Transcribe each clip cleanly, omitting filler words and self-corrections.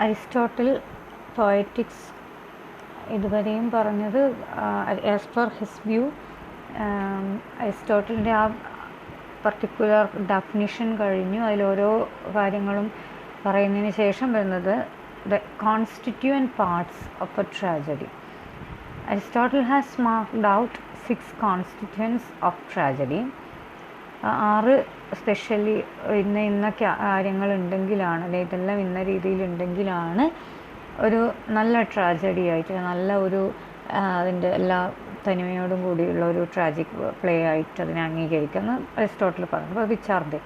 Aristotle poetics ഇതുവരെയും പറഞ്ഞത് as per his view അരിസ്റ്റോട്ടലിൻ്റെ ആ പർട്ടിക്കുലർ ഡെഫിനിഷൻ കഴിഞ്ഞു. അതിലോരോ കാര്യങ്ങളും പറയുന്നതിന് ശേഷം വരുന്നത് the constituent parts of a tragedy. Aristotle has marked out 6 constituents of tragedy. 6 specially ഇന്ന കാര്യങ്ങളുണ്ടെങ്കിലാണ്, അല്ലെങ്കിൽ ഇതെല്ലാം ഇന്ന രീതിയിലുണ്ടെങ്കിലാണ് ഒരു നല്ല ട്രാജഡി ആയിട്ട്, നല്ല ഒരു അതിൻ്റെ എല്ലാ തനിമയോടും കൂടിയുള്ള ഒരു ട്രാജിക് പ്ലേ ആയിട്ട് അതിനെ അംഗീകരിക്കുന്ന അരിസ്റ്റോട്ടിൽ പറഞ്ഞു. അപ്പോൾ which are they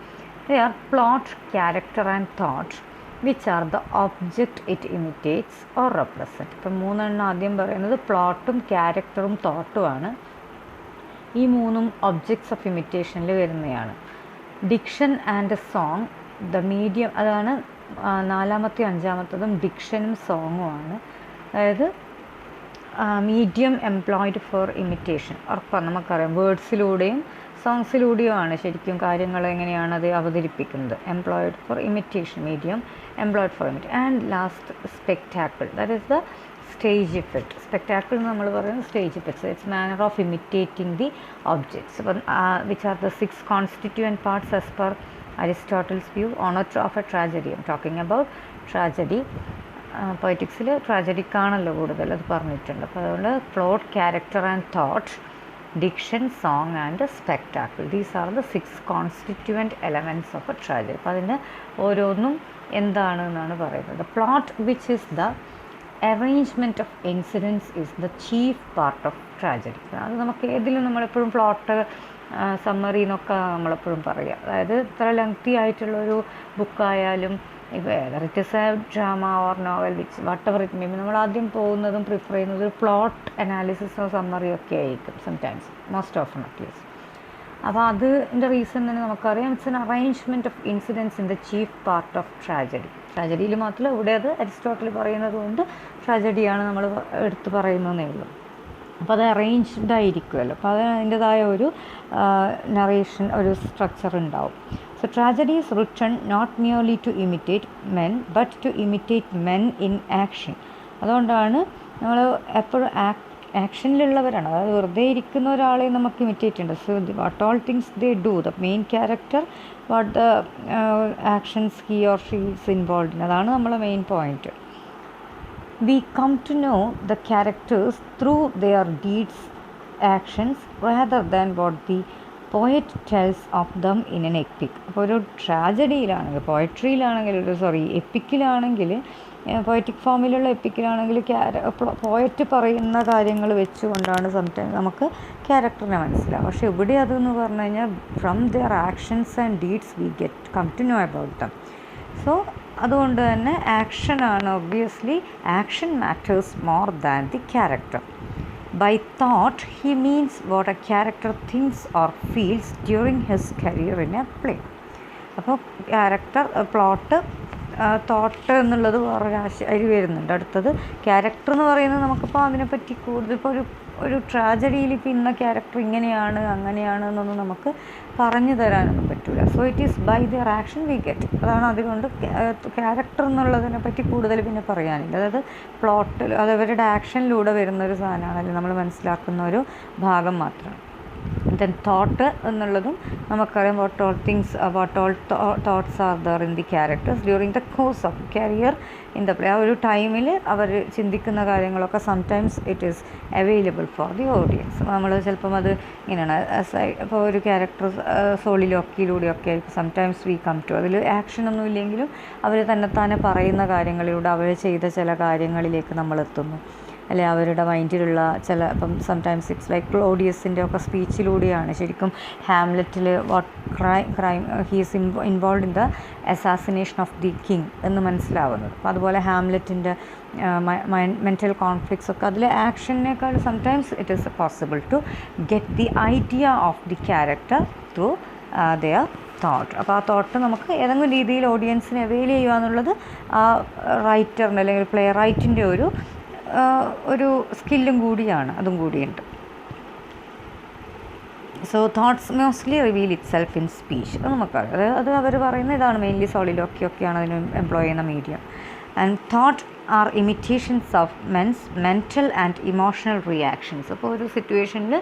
are plot, character and thought, which are the object it imitates or represent. ഇപ്പം 3 ആദ്യം പറയുന്നത് പ്ലോട്ടും ക്യാരക്ടറും തോട്ടുമാണ്. ഈ 3 ഒബ്ജക്ട്സ് ഓഫ് ഇമിറ്റേഷനിൽ വരുന്നതാണ്. Diction and song, the medium, അതാണ് 4-മത്തെ 5-മത്തതും ഡിക്ഷനും സോങ്ങുമാണ്. അതായത് മീഡിയം എംപ്ലോയിഡ് ഫോർ ഇമിറ്റേഷൻ. ഉറപ്പാണ്, നമുക്കറിയാം വേർഡ്സിലൂടെയും സോങ്സിലൂടെയുമാണ് ശരിക്കും കാര്യങ്ങൾ എങ്ങനെയാണ് അത് അവതരിപ്പിക്കുന്നത്. Employed for imitation, medium employed for imitation. And last spectacle, that is the stage effect. Spectacle എന്ന് നമ്മൾ പറയുന്നത് stage effects, its manner of imitating the objects. അപ്പം which are the 6 constituent parts as per Aristotle's view on of a tragedy. I'm talking about tragedy. പൊയറ്റിക്സിൽ ട്രാജഡിക്കാണല്ലോ കൂടുതൽ അത് പറഞ്ഞിട്ടുണ്ട്. അപ്പോൾ അതുകൊണ്ട് plot, character and thought, diction, song and spectacle, these are the 6 constituent elements of a tragedy. അപ്പോൾ അതിൻ്റെ ഓരോന്നും എന്താണ് എന്നാണ് പറയുന്നത്. Plot, which is the arrangement of incidents, is the chief part of tragedy. അത് നമുക്ക് ഏതിലും നമ്മളെപ്പോഴും പ്ലോട്ട്, സമ്മറി എന്നൊക്കെ നമ്മളെപ്പോഴും പറയുക. അതായത് ഇത്ര ലെങ്തി ആയിട്ടുള്ളൊരു ബുക്കായാലും whether it is a drama or novel, which whatever it may be, നമ്മൾ ആദ്യം പോകുന്നതും പ്രിഫർ ചെയ്യുന്നതും ഒരു പ്ലോട്ട് അനാലിസിസോ സമ്മറിയോ ഒക്കെ ആയിരിക്കും സംടൈംസ്, മോസ്റ്റ് ഓഫൺ അറ്റ്ലീസ്റ്റ്. അപ്പോൾ അതിൻ്റെ റീസൺ തന്നെ നമുക്കറിയാം, it's an arrangement of incidents in the chief part of tragedy. ട്രാജഡിയിൽ മാത്രമല്ല, ഇവിടെ അത് അരിസ്റ്റോട്ടിൽ പറയുന്നത് കൊണ്ട് ട്രാജഡിയാണ് നമ്മൾ എടുത്ത് പറയുന്നതേ ഉള്ളൂ. അപ്പോൾ അത് അറേഞ്ച്ഡ് ആയിരിക്കുമല്ലോ, അപ്പോൾ അത് അതിൻ്റെതായ ഒരു നറേഷൻ, ഒരു സ്ട്രക്ചർ ഉണ്ടാവും. So tragedy is written not merely to imitate men but to imitate men in action. അതുകൊണ്ടാണ് നമ്മൾ എപ്പോഴും ആക്ഷനിലുള്ളവരാണ്, അതായത് വെറുതെ ഇരിക്കുന്ന ഒരാളെ നമുക്ക് ഇമിറ്റേറ്റ് ഉണ്ട്. So what all things they do, the main character, what the actions he or she is involve in, അതാണ് നമ്മളെ main point. We come to know the characters through their deeds, actions, rather than what the poet tells of them in an epic. അപ്പോൾ ഒരു ട്രാജഡിയിലാണെങ്കിൽ, പോയട്രിയിലാണെങ്കിൽ, എപ്പിക്കിലാണെങ്കിൽ, poetic ഫോമിലുള്ള എപ്പിക്കിലാണെങ്കിൽ poet പറയുന്ന കാര്യങ്ങൾ വെച്ചുകൊണ്ടാണ് sometimes നമുക്ക് ക്യാരക്ടറിനെ മനസ്സിലാവും. പക്ഷേ ഇവിടെ അതെന്ന് പറഞ്ഞു കഴിഞ്ഞാൽ from their actions and deeds we come to know about them. So അതുകൊണ്ട് തന്നെ ആക്ഷനാണ്, obviously action matters more than the character. By thought, he means what a character thinks or feels during his career in a play. അപ്പോൾ character, plot, thought എന്നുള്ളത് വേറൊരു ആശയം വരുന്നുണ്ട്. അടുത്തത് character എന്ന് പറയുന്നത് നമുക്കിപ്പോൾ അതിനെപ്പറ്റി കൂടുതൽ, ഇപ്പോൾ ഒരു ട്രാജഡിയിൽ ഇപ്പോൾ ഇന്ന ക്യാരക്ടർ ഇങ്ങനെയാണ് അങ്ങനെയാണ് എന്നൊന്നും നമുക്ക് പറഞ്ഞു തരാനൊന്നും പറ്റില്ല. So it is by their action we get. അതാണ് അതുകൊണ്ട് ക്യാരക്ടർ എന്നുള്ളതിനെ പറ്റി കൂടുതൽ പിന്നെ പറയാനില്ല. അതായത് പ്ലോട്ടിൽ അത് അവരുടെ ആക്ഷനിലൂടെ വരുന്നൊരു സാധനമാണ്, അല്ലെങ്കിൽ നമ്മൾ മനസ്സിലാക്കുന്ന ഒരു ഭാഗം മാത്രമാണ്. ദെൻ തോട്ട് എന്നുള്ളതും നമുക്കറിയാം, what all things, what all thoughts are there in the characters during the course of career in the play. ആ ഒരു ടൈമിൽ അവർ ചിന്തിക്കുന്ന കാര്യങ്ങളൊക്കെ sometimes it is available for the audience. നമ്മൾ ചിലപ്പം അത് ഇങ്ങനെയാണ്, ഇപ്പോൾ ഒരു ക്യാരക്ടർ സോളിലോക്കിയിലൂടെയൊക്കെ ആയിരിക്കും സംടൈംസ് വി കം ടു, അതിൽ ആക്ഷനൊന്നും ഇല്ലെങ്കിലും അവർ തന്നെത്താനെ പറയുന്ന കാര്യങ്ങളിലൂടെ അവർ ചെയ്ത ചില കാര്യങ്ങളിലേക്ക് നമ്മളെത്തുന്നു, അല്ലെ അവരുടെ മൈൻഡിലുള്ള ചില, ഇപ്പം സംടൈംസ് ഇറ്റ്സ് ലൈക്ക് ക്ലോഡിയസിൻ്റെ ഒക്കെ സ്പീച്ചിലൂടെയാണ് ശരിക്കും ഹാംലെറ്റിൽ what crime he's involve in the assassination of the king എന്ന് മനസ്സിലാവുന്നത്. അപ്പോൾ അതുപോലെ ഹാംലെറ്റിൻ്റെ മെൻ്റൽ കോൺഫ്ലിക്ട്സ് ഒക്കെ അതിൽ ആക്ഷനേക്കാൾ sometimes it is possible to get the idea of the character through their thought. അപ്പോൾ ആ തോട്ട് നമുക്ക് ഏതെങ്കിലും രീതിയിൽ ഓഡിയൻസിന് അവെയിൽ ചെയ്യുക എന്നുള്ളത് ആ റൈറ്ററിൻ്റെ അല്ലെങ്കിൽ പ്ലേ റൈറ്റിൻ്റെ ഒരു സ്കില്ലും കൂടിയാണ്, അതും കൂടിയുണ്ട്. So thoughts mostly reveal it self in speech. അത് നമുക്കറിയാം, അത് അവർ പറയുന്ന ഇതാണ് മെയിൻലി സോളിലോക്കിയൊക്കെയാണ് അതിന് എംപ്ലോയ് ചെയ്യുന്ന medium. And thought are imitations of men's mental and emotional reactions. അപ്പോൾ ഒരു സിറ്റുവേഷനിൽ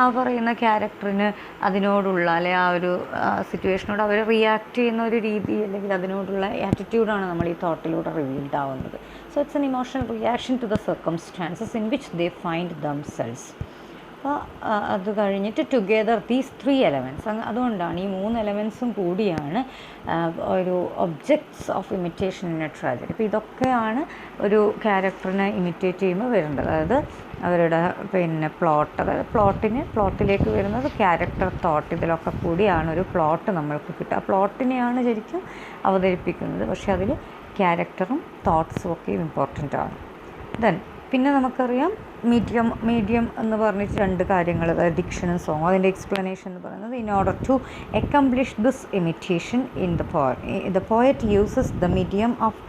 ആ പറയുന്ന ക്യാരക്ടറിന് അതിനോടുള്ള അല്ലെ ആ ഒരു സിറ്റുവേഷനോട് അവർ റിയാക്ട് ചെയ്യുന്ന ഒരു രീതി അല്ലെങ്കിൽ അതിനോടുള്ള ആറ്റിറ്റ്യൂഡാണ് നമ്മൾ ഈ തോട്ടിലൂടെ റിവീൽഡ് ആവുന്നത്. So it's an emotional reaction to the circumstances in which they find themselves. അപ്പോൾ അത് കഴിഞ്ഞിട്ട് ടുഗെദർ ദീസ് 3 എലമെൻറ്റ്സ്, അതുകൊണ്ടാണ് ഈ 3 എലമെൻറ്റ്സും കൂടിയാണ് ഒരു objects of imitation in A tragedy. അപ്പോൾ ഇതൊക്കെയാണ് ഒരു ക്യാരക്ടറിനെ ഇമിറ്റേറ്റ് ചെയ്യുമ്പോൾ വരുന്നത്. അതായത് അവരുടെ പ്ലോട്ട്, അതായത് പ്ലോട്ടിലേക്ക് വരുന്നത് ക്യാരക്ടർ തോട്ട്, ഇതിലൊക്കെ കൂടിയാണ് ഒരു പ്ലോട്ട് നമ്മൾക്ക് കിട്ടുക. ആ പ്ലോട്ടിനെയാണ് ശരിക്കും അവതരിപ്പിക്കുന്നത്, പക്ഷേ അതിൽ ക്യാരക്ടറും തോട്ട്സും ഒക്കെ ഇമ്പോർട്ടൻ്റ് ആണ്. പിന്നെ നമുക്കറിയാം മീഡിയം എന്ന് പറഞ്ഞിട്ട് 2 കാര്യങ്ങൾ, അതായത് ഡിക്ഷനും സോങ്. അതിൻ്റെ എക്സ്പ്ലനേഷൻ എന്ന് പറയുന്നത് in order to accomplish this imitation in the poet uses the medium of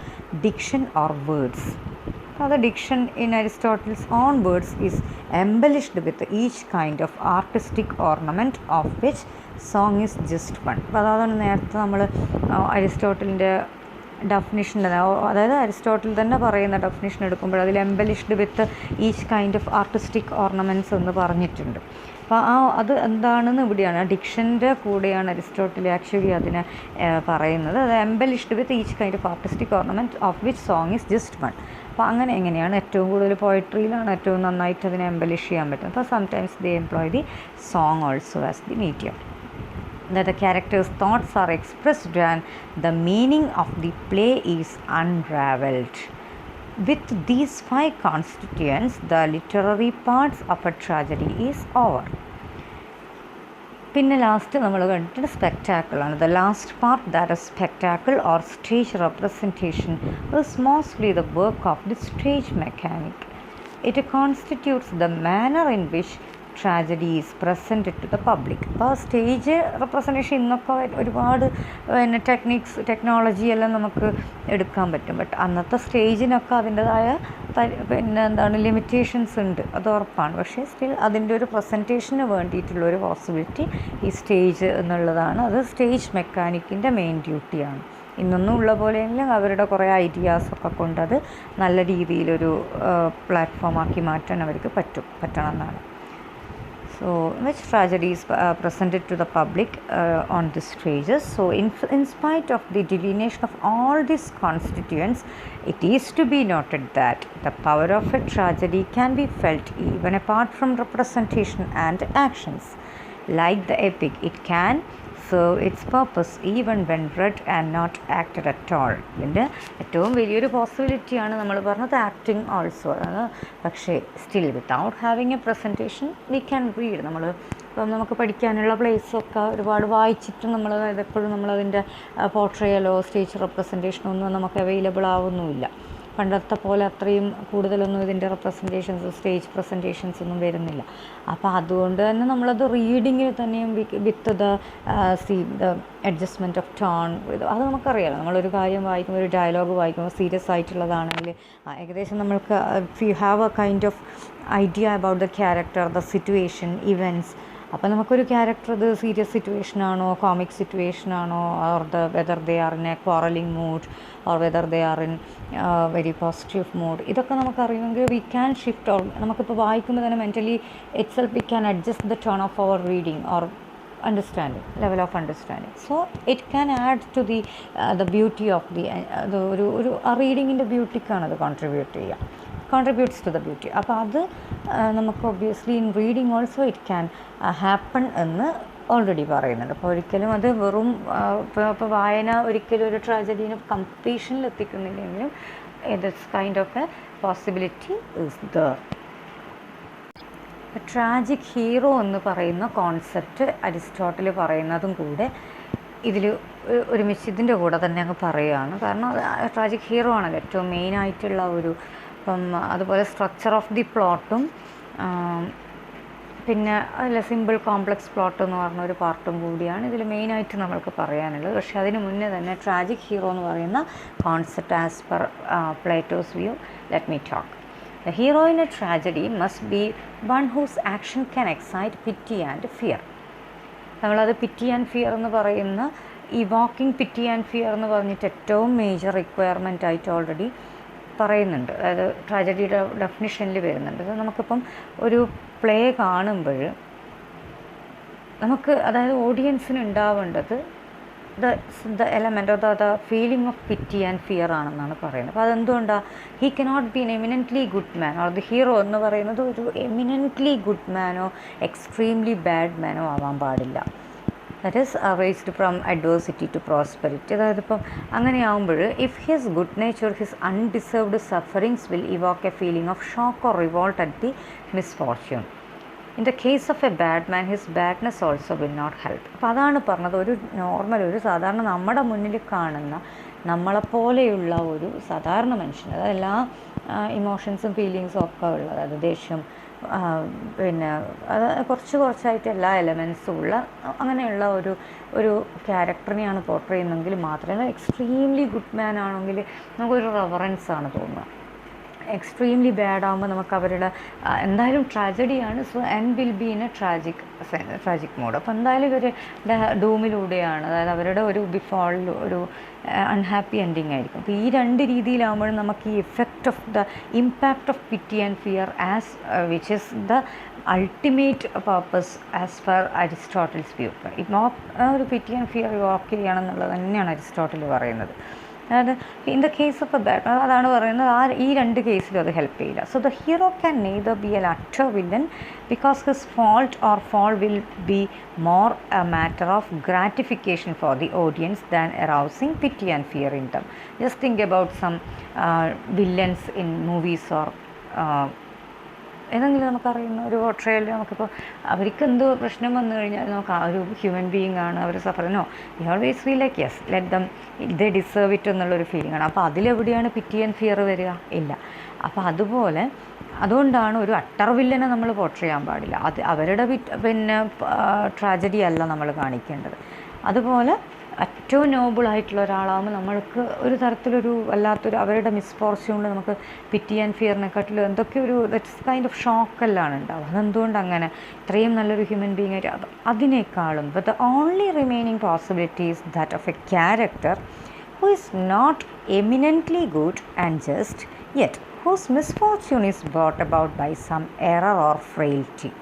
diction or words. The diction in Aristotle's own words is embellished with each kind of artistic ornament of which song is just one. അപ്പോൾ അതാണ് നേരത്തെ നമ്മൾ അരിസ്റ്റോട്ടലിൻ്റെ definition, അതായത് Aristotle തന്നെ പറയുന്ന definition എടുക്കുമ്പോൾ അതിൽ embellished with each kind of artistic ornaments എന്ന് പറഞ്ഞിട്ടുണ്ട്. അപ്പോൾ അത് എന്താണെന്ന് ഇവിടെയാണ് ഡിക്ഷൻ്റെ കൂടെയാണ് അരിസ്റ്റോട്ടിൽ ആക്ച്വലി അതിനെ പറയുന്നത്. അത് embellished with each kind of artistic ornament of which song is just one. അപ്പോൾ അങ്ങനെ എങ്ങനെയാണ് ഏറ്റവും കൂടുതൽ പോയട്രിയിലാണ് ഏറ്റവും നന്നായിട്ട് അതിനെ എംബലിഷ് ചെയ്യാൻ പറ്റുന്നത്. അപ്പോൾ sometimes they employ the song also as the medium. That the character's thoughts are expressed and the meaning of the play is unraveled. With these 5 constituents, the literary parts of a tragedy is over. പിന്നെ last നമ്മൾ കണ്ടിട്ട് സ്പെക്ടാക്കിളാണ്. The last part, that is spectacle or stage representation, is mostly the work of the stage mechanic. It constitutes the manner in which tragedy is presented to the public. അപ്പോൾ stage representation ഇന്നൊക്കെ ഒരുപാട് technology എല്ലാം നമുക്ക് എടുക്കാൻ പറ്റും. But അന്നത്തെ സ്റ്റേജിനൊക്കെ അതിൻ്റെതായ limitations ഉണ്ട്, അത് ഉറപ്പാണ്. പക്ഷേ സ്റ്റിൽ അതിൻ്റെ ഒരു പ്രസൻറ്റേഷന് വേണ്ടിയിട്ടുള്ളൊരു പോസിബിലിറ്റി ഈ സ്റ്റേജ് എന്നുള്ളതാണ്. അത് സ്റ്റേജ് മെക്കാനിക്കിൻ്റെ മെയിൻ ഡ്യൂട്ടിയാണ്. ഇന്നൊന്നും ഉള്ള പോലെയെങ്കിലും അവരുടെ കുറേ ഐഡിയാസൊക്കെ കൊണ്ട് അത് നല്ല രീതിയിലൊരു പ്ലാറ്റ്ഫോമാക്കി മാറ്റാൻ അവർക്ക് പറ്റണം എന്നാണ്. So which tragedy is presented to the public on the stages. So in spite of the delineation of all these constituents, it is to be noted that the power of a tragedy can be felt even apart from representation and actions. Like the epic, it can serve its purpose even when read and not acted at all. ഇതിൻ്റെ ഏറ്റവും വലിയൊരു പോസിബിലിറ്റിയാണ് നമ്മൾ പറഞ്ഞത് acting also. പക്ഷേ still without having A presentation we can read. ഇപ്പം നമുക്ക് പഠിക്കാനുള്ള പ്ലേസൊക്കെ ഒരുപാട് വായിച്ചിട്ട് നമ്മൾ എപ്പോഴും നമ്മളതിൻ്റെ പോർട്രയലോ സ്റ്റേജ് റെപ്രസെൻറ്റേഷനോ ഒന്നും നമുക്ക് അവൈലബിൾ ആവുന്നുമില്ല. പണ്ടത്തെ പോലെ അത്രയും കൂടുതലൊന്നും ഇതിൻ്റെ റെപ്രസെൻറ്റേഷൻസ് സ്റ്റേജ് പ്രസൻറ്റേഷൻസ് ഒന്നും വരുന്നില്ല. അപ്പോൾ അതുകൊണ്ട് തന്നെ നമ്മളത് റീഡിങ്ങിൽ തന്നെയും with the adjustment of tone, അത് നമുക്കറിയാലോ. നമ്മളൊരു കാര്യം വായിക്കുമ്പോൾ, ഒരു ഡയലോഗ് വായിക്കുമ്പോൾ സീരിയസ് ആയിട്ടുള്ളതാണെങ്കിൽ ഏകദേശം നമ്മൾക്ക് you have a kind of idea about the character, the situation, events. അപ്പോൾ നമുക്കൊരു ക്യാരക്ടർ ഇത് സീരിയസ് സിറ്റുവേഷനാണോ കോമിക് സിറ്റുവേഷനാണോ, or whether they are in a quarrelling mood or whether they are in very positive mood, ഇതൊക്കെ നമുക്കറിയുമെങ്കിൽ we can shift. Or നമുക്കിപ്പോൾ വായിക്കുമ്പോൾ തന്നെ mentally itself we can adjust the tone of our reading or understanding, level of understanding. So it can add to the beauty of ഒരു റീഡിങ്ങിൻ്റെ ബ്യൂട്ടിക്കാണ് അത് contributes to the beauty. അപ്പോൾ അത് നമുക്ക് obviously in reading also it can happen എന്ന് already പറയുന്നുണ്ട്. അപ്പോൾ ഒരിക്കലും അത് വെറും ഇപ്പോൾ വായന ഒരിക്കലും ഒരു ട്രാജഡീനെ കംപ്ലീഷനിൽ എത്തിക്കുന്നില്ലെങ്കിലും this kind of a possibility is there. Tragic hero എന്ന് പറയുന്ന കോൺസെപ്റ്റ് അരിസ്റ്റോട്ടിൽ പറയുന്നതും കൂടെ ഇതിൽ ഒരുമിച്ച് ഇതിൻ്റെ കൂടെ തന്നെ അങ്ങ് പറയുകയാണ്. കാരണം ട്രാജിക് ഹീറോ ആണല്ലോ ഏറ്റവും മെയിനായിട്ടുള്ള ഒരു. അപ്പം അതുപോലെ സ്ട്രക്ചർ ഓഫ് ദി പ്ലോട്ടും പിന്നെ അതിൽ സിമ്പിൾ കോംപ്ലക്സ് പ്ലോട്ട് എന്ന് പറഞ്ഞ ഒരു പാർട്ടും കൂടിയാണ് ഇതിൽ മെയിനായിട്ട് നമ്മൾക്ക് പറയാനുള്ളത്. പക്ഷേ അതിന് മുന്നേ തന്നെ ട്രാജിക് ഹീറോ എന്ന് പറയുന്ന concept as per Plato's view, let me talk. The hero in a tragedy must be one whose action can excite pity and fear. നമ്മളത് പിറ്റി ആൻഡ് ഫിയർ എന്ന് പറയുന്ന ഇവോക്കിംഗ് പിറ്റി ആൻഡ് ഫിയർ എന്ന് പറഞ്ഞിട്ട് ഏറ്റവും മേജർ റിക്വയർമെൻ്റ് ആയിട്ട് already പറയുന്നുണ്ട്. അതായത് ട്രാജഡിയുടെ ഡെഫിനിഷനിൽ വരുന്നുണ്ട്. അത് നമുക്കിപ്പം ഒരു പ്ലേ കാണുമ്പോൾ നമുക്ക്, അതായത് ഓഡിയൻസിന് ഉണ്ടാവേണ്ടത് the element of the feeling of pity and fear ആണെന്നാണ് പറയുന്നത്. അപ്പോൾ അതെന്തുകൊണ്ടാണ്? He cannot be an eminently good man, or the hero എന്ന് പറയുന്നത് ഒരു എമിനൻ്റ്ലി ഗുഡ് മാനോ എക്സ്ട്രീംലി ബാഡ് മാനോ ആവാൻ പാടില്ല. That is raised from adversity to prosperity. അതായത് ഇപ്പം അങ്ങനെയാകുമ്പോൾ if his good nature, his undeserved sufferings will evoke a feeling of shock or revolt at the misfortune. In the case of a bad man his badness also will not help. അപ്പോൾ അതാണ് പറഞ്ഞത്, ഒരു normal, ഒരു സാധാരണ നമ്മുടെ മുന്നിൽ കാണുന്ന നമ്മളെപ്പോലെയുള്ള ഒരു സാധാരണ മനുഷ്യൻ, അതായത് എല്ലാ ഇമോഷൻസും ഫീലിങ്സും ഒക്കെ ഉള്ളത്, അതായത് ദേഷ്യം, പിന്നെ അത് കുറച്ചായിട്ട് എല്ലാ എലമെൻസും ഉള്ള അങ്ങനെയുള്ള ഒരു ക്യാരക്ടറിനെയാണ് പോർട്രേ ചെയ്യുന്നതെങ്കിൽ മാത്രമേ, എക്സ്ട്രീംലി ഗുഡ് മാൻ ആണെങ്കിൽ നമുക്കൊരു റെവറൻസ് ആണ് തോന്നുക. എക്സ്ട്രീംലി ബാഡ് ആകുമ്പോൾ നമുക്ക് അവരുടെ എന്തായാലും ട്രാജഡിയാണ്, so end will be in a tragic mode. അപ്പോൾ എന്തായാലും ഇവർ ഡൂമിലൂടെയാണ്, അതായത് അവരുടെ ഒരു ബിഫോളിൽ ഒരു അൺഹാപ്പി എൻഡിങ് ആയിരിക്കും. അപ്പോൾ ഈ രണ്ട് രീതിയിലാകുമ്പോഴും നമുക്ക് ഈ effect of the impact of pity and fear as which is the ultimate purpose as per Aristotle's view. ഒരു പിറ്റി ആൻഡ് ഫിയർ വാക്ക് ചെയ്യണമെന്നുള്ളത് തന്നെയാണ് അരിസ്റ്റോട്ടിൽ പറയുന്നത്. അതായത് in the case of a bad, അതാണ് പറയുന്നത്, ഈ രണ്ട് കേസിലും അത് ഹെൽപ്പ് ചെയ്യില്ല. So the hero can neither be an utter villain because his fault or fall will be more a matter of gratification for the audience than arousing pity and fear in them. Just think about some villains in movies or ഏതെങ്കിലും നമുക്കറിയുന്ന ഒരു portrayal, നമുക്കിപ്പോൾ അവർക്ക് എന്തോ പ്രശ്നം വന്നു കഴിഞ്ഞാൽ നമുക്ക് ആ ഒരു ഹ്യൂമൻ ബീയിങ് ആണ്, അവർ സഫറിനോ you always feel like yes let them they deserve it എന്നുള്ളൊരു ഫീലിംഗ് ആണ്. അപ്പോൾ അതിലെവിടെയാണ് പിറ്റി ആൻഡ് ഫിയർ വരിക? ഇല്ല. അപ്പോൾ അതുകൊണ്ടാണ് ഒരു അട്ടർ വില്ലനെ നമ്മൾ പോർട്രേ ചെയ്യാൻ പാടില്ല. അത് അവരുടെ പിന്നെ ട്രാജഡി അല്ല നമ്മൾ കാണിക്കേണ്ടത്. അതുപോലെ ഏറ്റവും നോബിളായിട്ടുള്ള ഒരാളാകുമ്പോൾ നമ്മൾക്ക് ഒരു തരത്തിലൊരു വല്ലാത്തൊരു അവരുടെ മിസ്ഫോർച്യൂണിൽ നമുക്ക് പിറ്റി ആൻഡ് ഫിയറിനെക്കാട്ടിലും എന്തൊക്കെ ഒരു ദറ്റ്സ് കൈൻഡ് ഓഫ് ഷോക്കെല്ലാം ഉണ്ടാവും. അതെന്തുകൊണ്ട് അങ്ങനെ ഇത്രയും നല്ലൊരു ഹ്യൂമൻ ബീങ് ആയിട്ട് അതിനേക്കാളും but the only remaining possibility is that of a character who is not eminently good and just yet whose misfortune is brought about by some error or frailty.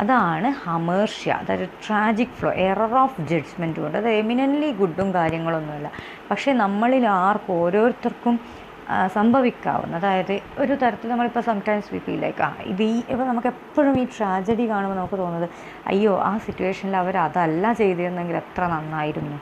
അതാണ് hamartia, അതായത് tragic flaw, error of judgement കൊണ്ട്. അത് eminently ഗുഡും കാര്യങ്ങളൊന്നുമില്ല, പക്ഷേ നമ്മളിൽ ആർക്കും ഓരോരുത്തർക്കും സംഭവിക്കാവുന്ന, അതായത് ഒരു തരത്തിൽ നമ്മളിപ്പോൾ സംടൈംസ് വി ഫീൽ ലൈക്ക് ഇപ്പോൾ നമുക്ക് എപ്പോഴും ഈ ട്രാജഡി കാണുമ്പോൾ നമുക്ക് തോന്നുന്നത് അയ്യോ ആ സിറ്റുവേഷനിൽ അവർ അതല്ല ചെയ്തിരുന്നെങ്കിൽ എത്ര നന്നായിരുന്നു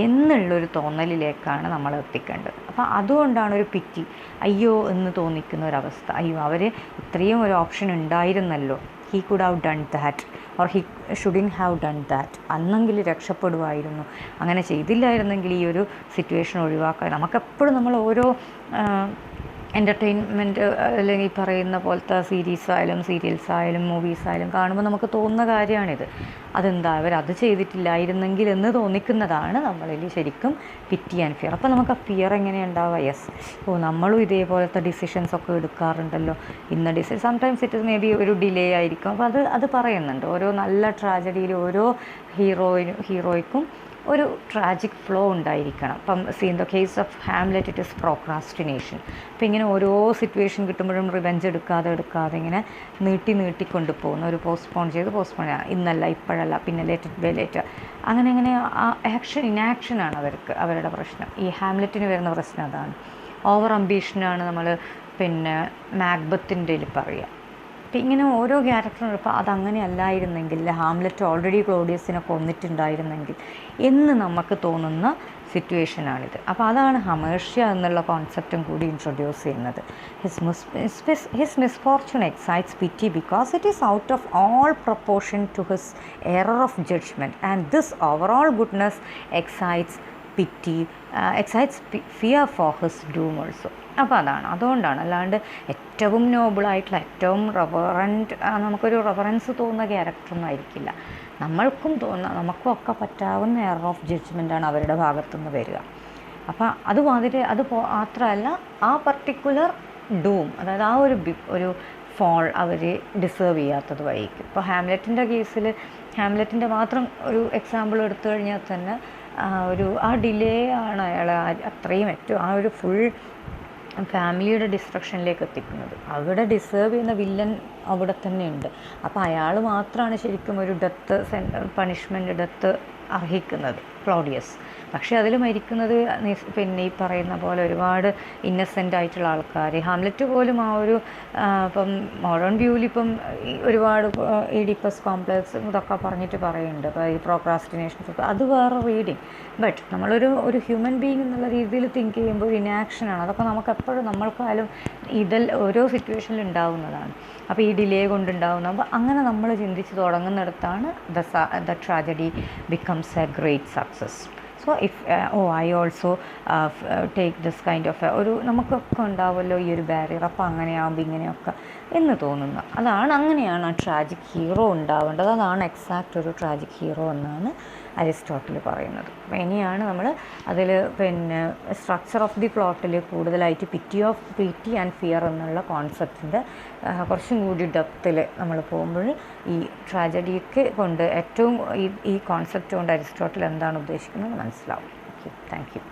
എന്നുള്ളൊരു തോന്നലിലേക്കാണ് നമ്മൾ എത്തിക്കേണ്ടത്. അപ്പോൾ അതുകൊണ്ടാണ് ഒരു പിറ്റി, അയ്യോ എന്ന് തോന്നിക്കുന്ന ഒരവസ്ഥ. അയ്യോ അവർ ഇത്രയും ഒരു ഓപ്ഷൻ ഉണ്ടായിരുന്നല്ലോ, he could have done that or he shouldn't have done that, അന്നെങ്കിൽ രക്ഷപ്പെടുമായിരുന്നു, അങ്ങനെ ചെയ്തില്ലായിരുന്നെങ്കിൽ ഈ ഒരു സിറ്റുവേഷൻ ഒഴിവാക്കാൻ. നമുക്കെപ്പോഴും നമ്മൾ ഓരോ എൻ്റർടൈൻമെൻറ്റ് അല്ലെങ്കിൽ പറയുന്ന പോലത്തെ സീരീസായാലും സീരിയൽസായാലും മൂവീസായാലും കാണുമ്പോൾ നമുക്ക് തോന്നുന്ന കാര്യമാണിത്. അതെന്താ അവരത് ചെയ്തിട്ടില്ലായിരുന്നെങ്കിൽ എന്ന് തോന്നിക്കുന്നതാണ് നമ്മളിൽ ശരിക്കും പിറ്റി ആൻഡ് ഫിയർ. അപ്പോൾ നമുക്ക് ആ ഫിയർ എങ്ങനെ ഉണ്ടാവുക? യെസ്, നമ്മളും ഇതേപോലത്തെ ഡിസിഷൻസൊക്കെ എടുക്കാറുണ്ടല്ലോ, ഇന്ന decision sometimes it may B ഒരു ഡിലേ ആയിരിക്കും. അപ്പോൾ അത് പറയുന്നുണ്ട്. ഓരോ നല്ല ട്രാജഡിയിൽ ഓരോ ഹീറോയ്ക്കും ഒരു ട്രാജിക് ഫ്ലോ ഉണ്ടായിരിക്കണം. ഇപ്പം in the case of Hamlet it is procrastination. അപ്പം ഇങ്ങനെ ഓരോ സിറ്റുവേഷൻ കിട്ടുമ്പോഴും റിവെഞ്ച് എടുക്കാതെ ഇങ്ങനെ നീട്ടിക്കൊണ്ടു പോകുന്ന, ഒരു പോസ്റ്റ്പോൺ ഇന്നല്ല ഇപ്പോഴല്ല പിന്നെ ലേറ്റർ അങ്ങനെ ആ ഇനാക്ഷനാണ് അവരുടെ പ്രശ്നം. ഈ ഹാംലെറ്റിന് വരുന്ന പ്രശ്നം അതാണ്. ഓവർ അംബീഷനാണ് നമ്മൾ പിന്നെ മാക്ബത്തിൻ്റെ പറയുക. അപ്പം ഇങ്ങനെ ഓരോ ക്യാരക്ടറും ഇപ്പോൾ അതങ്ങനെ അല്ലായിരുന്നെങ്കിൽ, ഹാംലെറ്റ് ഓൾറെഡി ക്ലോഡിയസിനെ കൊന്നിട്ടുണ്ടായിരുന്നെങ്കിൽ എന്ന് നമുക്ക് തോന്നുന്ന സിറ്റുവേഷനാണിത്. അപ്പോൾ അതാണ് ഹമേർഷ്യ എന്നുള്ള കോൺസെപ്റ്റും കൂടി ഇൻട്രൊഡ്യൂസ് ചെയ്യുന്നത്. His misfortune excites pity because it is out of all proportion to his error of judgement and this overall goodness excites fear for his doom also. അപ്പോൾ അതുകൊണ്ടാണ്, അല്ലാണ്ട് ഏറ്റവും നോബിളായിട്ടുള്ള ഏറ്റവും നമുക്കൊരു റെഫറൻസ് തോന്നുന്ന ക്യാരക്ടറൊന്നും ആയിരിക്കില്ല. നമുക്കും ഒക്കെ പറ്റാവുന്ന എറർ ഓഫ് ജഡ്ജ്മെൻറ്റാണ് അവരുടെ ഭാഗത്തുനിന്ന് വരിക. അപ്പോൾ അത് മാത്രമല്ല ആ പർട്ടിക്കുലർ ഡൂം, അതായത് ആ ഒരു ഫോൾ അവർ ഡിസേർവ് ചെയ്യാത്തതുമായിരിക്കും. ഇപ്പോൾ ഹാംലെറ്റിൻ്റെ കേസിൽ ഹാംലെറ്റിൻ്റെ മാത്രം ഒരു എക്സാമ്പിൾ എടുത്തു കഴിഞ്ഞാൽ തന്നെ ആ ഡിലേ ആണ് അയാളെ അത്രയും ഏറ്റവും ആ ഒരു ഫുൾ ഫാമിലിയുടെ ഡിസ്ട്രക്ഷനിലേക്ക് എത്തിക്കുന്നത്. അവിടെ ഡിസേർവ് ചെയ്യുന്ന വില്ലൻ അവിടെ തന്നെ ഉണ്ട്. അപ്പോൾ അയാൾ മാത്രമാണ് ശരിക്കും ഒരു ഡെത്ത് അർഹിക്കുന്നത്, ക്ലോഡിയസ്. പക്ഷേ അതിൽ മരിക്കുന്നത് പിന്നെ ഈ പറയുന്ന പോലെ ഒരുപാട് ഇന്നസെൻ്റ് ആയിട്ടുള്ള ആൾക്കാർ. ഹാംലെറ്റ് പോലും ആ ഒരു ഇപ്പം മോഡേൺ വ്യൂവിൽ ഇപ്പം ഒരുപാട് ഈഡിപ്പസ് കോംപ്ലക്സ് ഇതൊക്കെ പറഞ്ഞിട്ട് പറയുന്നുണ്ട്. അപ്പോൾ ഈ പ്രോക്രാസ്റ്റിനേഷൻ അത് വേറെ റീഡിങ്. ബട്ട് നമ്മളൊരു ഹ്യൂമൻ ബീയിങ് എന്നുള്ള രീതിയിൽ തിങ്ക് ചെയ്യുമ്പോൾ ഒരു ഇനാക്ഷനാണ്. അതൊക്കെ നമുക്ക് എപ്പോഴും നമ്മൾക്കായാലും ഓരോ സിറ്റുവേഷനിൽ ഉണ്ടാവുന്നതാണ്. അപ്പോൾ ഈ ഡിലേ കൊണ്ടുണ്ടാവുന്ന, അപ്പോൾ അങ്ങനെ നമ്മൾ ചിന്തിച്ച് തുടങ്ങുന്നിടത്താണ് the tragedy becomes a great success. So if I also take this kind of ഒരു നമുക്കൊക്കെ ഉണ്ടാവുമല്ലോ ഈ ഒരു ബാരിയർ, അപ്പോൾ അങ്ങനെയാകുമ്പോൾ ഇങ്ങനെയൊക്കെ എന്ന് തോന്നുന്നു. അങ്ങനെയാണ് ആ ട്രാജിക് ഹീറോ ഉണ്ടാവേണ്ടത്. അതാണ് എക്സാക്റ്റ് ഒരു ട്രാജിക് ഹീറോ എന്നാണ് അരിസ്റ്റോട്ടിൽ പറയുന്നത്. അപ്പോൾ ഇനിയാണ് നമ്മൾ അതിൽ പിന്നെ സ്ട്രക്ചർ ഓഫ് ദി പ്ലോട്ടിൽ കൂടുതലായിട്ട് പിറ്റി ആൻഡ് ഫിയർ എന്നുള്ള കോൺസെപ്റ്റിൻ്റെ കുറച്ചും കൂടി ഡെപ്തിൽ നമ്മൾ പോകുമ്പോൾ ഈ ട്രാജഡിക്ക് കൊണ്ട് ഏറ്റവും ഈ കോൺസെപ്റ്റ് കൊണ്ട് അരിസ്റ്റോട്ടിൽ എന്താണ് ഉദ്ദേശിക്കുന്നത് മനസ്സിലാവും. Okay, thank you.